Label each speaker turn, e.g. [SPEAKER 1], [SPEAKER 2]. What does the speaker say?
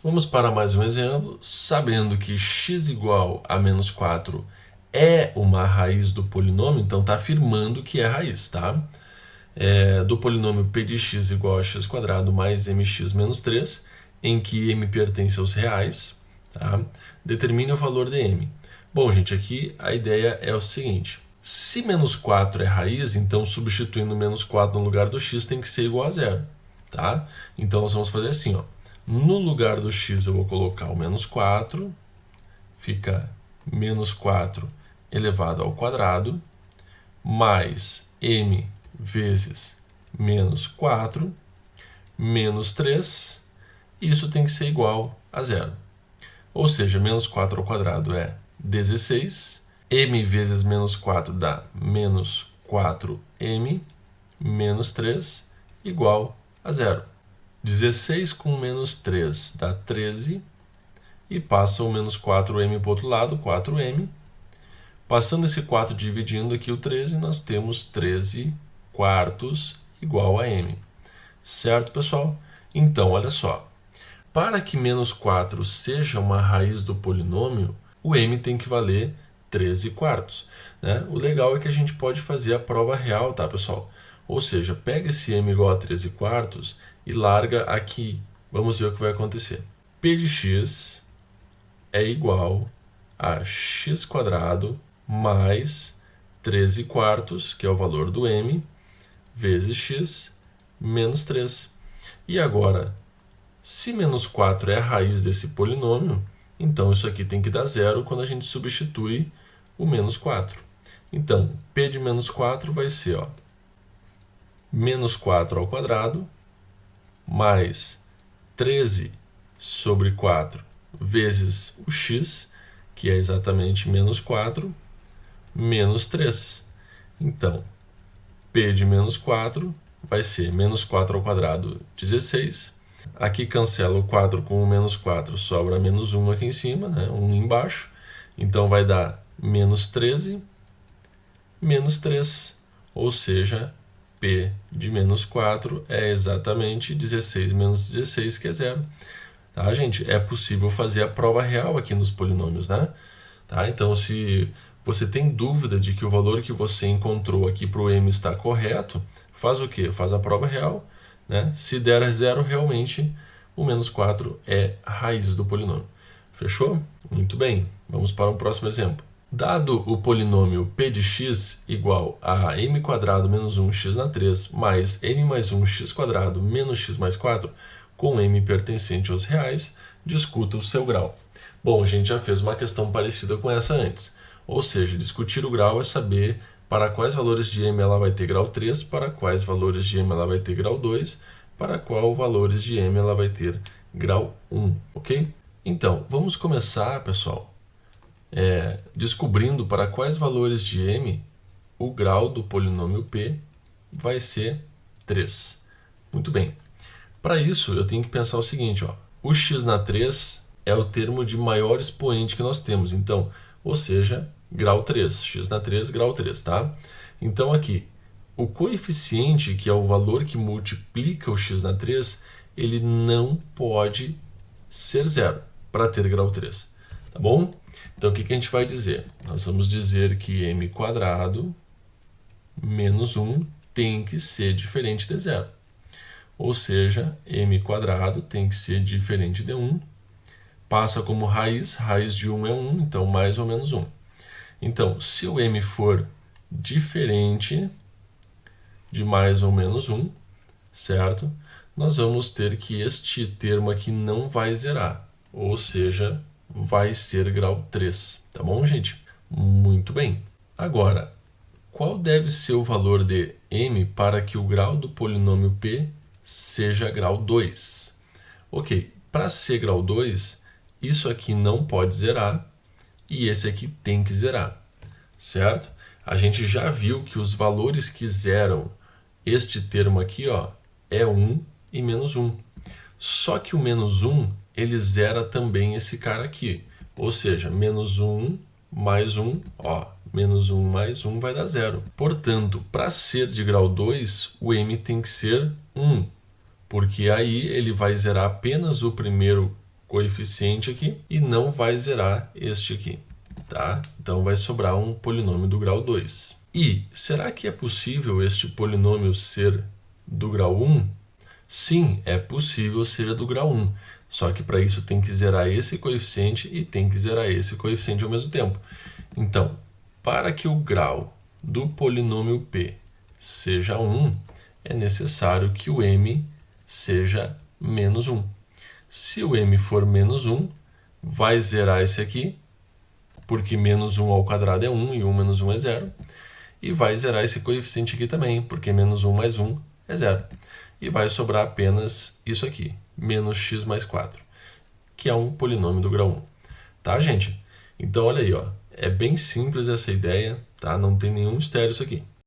[SPEAKER 1] Vamos para mais um exemplo. Sabendo que x igual a menos 4 é uma raiz do polinômio, então está afirmando que é raiz, tá? Do polinômio p de x igual a x quadrado mais mx menos 3, em que m pertence aos reais, tá? Determine o valor de m. Bom, gente, aqui a ideia é o seguinte. Se menos 4 é raiz, então substituindo menos 4 no lugar do x tem que ser igual a zero, tá? Então nós vamos fazer assim, ó. No lugar do x eu vou colocar o menos 4, fica menos 4 elevado ao quadrado, mais m vezes menos 4, menos 3, isso tem que ser igual a zero. Ou seja, menos 4 ao quadrado é 16, m vezes menos 4 dá menos 4m, menos 3, igual a zero. 16 com menos 3 dá 13, e passa o menos 4m para o outro lado, 4m. Passando esse 4 dividindo aqui o 13, nós temos 13 quartos igual a m. Certo, pessoal? Então, olha só. Para que menos 4 seja uma raiz do polinômio, o m tem que valer 13 quartos. Né? O legal é que a gente pode fazer a prova real, tá, pessoal? Ou seja, pega esse m igual a 13 quartos e larga aqui. Vamos ver o que vai acontecer. P de x é igual a x quadrado mais 13 quartos, que é o valor do m, vezes x menos 3. E agora, se menos 4 é a raiz desse polinômio, então isso aqui tem que dar zero quando a gente substitui o menos 4. Então, p de menos 4 vai ser, ó, menos 4 ao quadrado, mais 13 sobre 4 vezes o x, que é exatamente menos 4, menos 3. Então, p de menos 4 vai ser menos 4 ao quadrado, 16. Aqui cancela o 4 com o menos 4, sobra menos 1 aqui em cima, né? 1 embaixo. Então, vai dar menos 13, menos 3. Ou seja, p de menos 4 é exatamente 16 menos 16, que é zero. Tá, gente? É possível fazer a prova real aqui nos polinômios, né? Tá? Então, se você tem dúvida de que o valor que você encontrou aqui para o m está correto, faz o quê? Faz a prova real. Né? Se der zero, realmente o menos 4 é a raiz do polinômio. Fechou? Muito bem. Vamos para o próximo exemplo. Dado o polinômio p de x igual a m quadrado menos 1x na 3 mais m mais 1x quadrado menos x mais 4, com m pertencente aos reais, discuta o seu grau. Bom, a gente já fez uma questão parecida com essa antes. Ou seja, discutir o grau é saber para quais valores de m ela vai ter grau 3, para quais valores de m ela vai ter grau 2, para quais valores de m ela vai ter grau 1, ok? Então, vamos começar, pessoal, descobrindo para quais valores de m o grau do polinômio p vai ser 3. Muito bem. Para isso, eu tenho que pensar o seguinte, ó, o x na 3 é o termo de maior expoente que nós temos, então, ou seja, grau 3, x na 3, grau 3, tá? Então, aqui, o coeficiente, que é o valor que multiplica o x na 3, ele não pode ser zero para ter grau 3, tá bom? Então, o que a gente vai dizer? Nós vamos dizer que m quadrado menos 1 tem que ser diferente de zero. Ou seja, m quadrado tem que ser diferente de 1. Passa como raiz, raiz de 1 é 1, então mais ou menos 1. Então, se o m for diferente de mais ou menos 1, certo? Nós vamos ter que este termo aqui não vai zerar, ou seja, vai ser grau 3, tá bom, gente? Muito bem. Agora, qual deve ser o valor de m para que o grau do polinômio p seja grau 2? Ok, para ser grau 2, isso aqui não pode zerar e esse aqui tem que zerar, certo? A gente já viu que os valores que zeram este termo aqui, ó, é 1 e menos 1. Só que o menos 1, ele zera também esse cara aqui. Ou seja, menos 1 mais 1, ó, menos 1 mais 1 vai dar 0. Portanto, para ser de grau 2, o m tem que ser 1. Porque aí ele vai zerar apenas o primeiro coeficiente aqui e não vai zerar este aqui, tá? Então vai sobrar um polinômio do grau 2. E será que é possível este polinômio ser do grau 1? Sim, é possível ser do grau 1. Só que para isso tem que zerar esse coeficiente e tem que zerar esse coeficiente ao mesmo tempo. Então, para que o grau do polinômio P seja 1, é necessário que o m seja menos 1. Se o m for menos 1, vai zerar esse aqui, porque menos 1 ao quadrado é 1 e 1 menos 1 é 0. E vai zerar esse coeficiente aqui também, porque menos 1 mais 1 é 0. E vai sobrar apenas isso aqui, menos x mais 4, que é um polinômio do grau 1. Tá, gente? Então, olha aí, ó, é bem simples essa ideia, tá? Não tem nenhum mistério isso aqui.